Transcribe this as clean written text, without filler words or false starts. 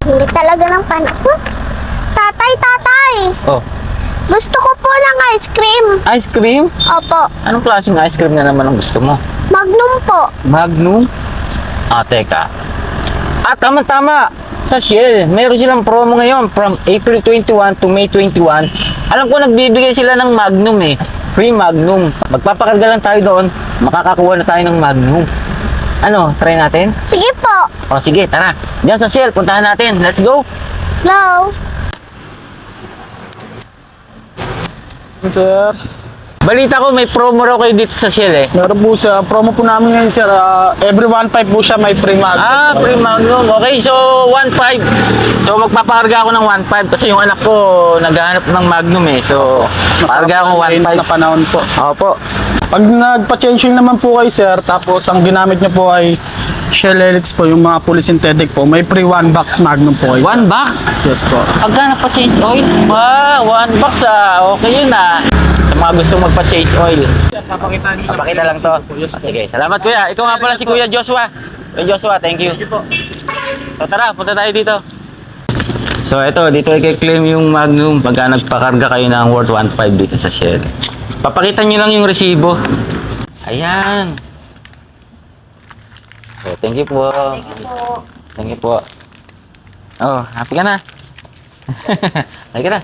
Hindi talaga ng panak ko. Tatay, tatay! Oh, Gusto ko po ng ice cream. ice cream? Opo. Anong klaseng ice cream na naman ang gusto mo? Magnum po. Magnum? Ah, teka. Ah, tama-tama. Sa Shell, meron silang promo ngayon from April 21 to May 21. Alam ko nagbibigay sila ng Magnum eh. Free Magnum. Magpapakarga lang tayo doon, makakakuha na tayo ng Magnum. Ano, try natin? Sige po. O sige, tara. Diyan sa Shell, puntahan natin. Let's go. Hello. Sir, Balita ko may promo raw kayo dito sa Shell eh. meron po siya. Promo po namin ngayon, sir. Every 1.5 po siya may free mag. Ah, free Magnum. Okay, so 1.5. So magpapakarga ako ng 1.5 kasi yung anak ko naghahanap ng Magnum eh. So, pakarga ako Mainit na 1.5. panahon po. Opo. Pag nagpa-change oil naman po kayo, sir, tapos ang ginamit niyo po ay Shell Helix po, yung mga fully synthetic po, may free 1 box Magnum po kayo, sir. 1 box? Yes po. Pagka nagpa-change oil? Ah, 1 box ah. Okay yun ah. Sa mga gusto magpa-change oil. Papakita lang to. Yes Ah, po. sige, salamat kuya. Ito nga pala si Kuya Joshua. Kuya Joshua, thank you. So tara, punta tayo dito. So ito, dito i-claim yung Magnum pagka nagpakarga kayo ng worth 1.5 dito sa Shell. Papakita nyo lang yung resibo. Ayan. So, thank you po. Thank you po. Thank you po. Oh, happy ka na? Happy ka na?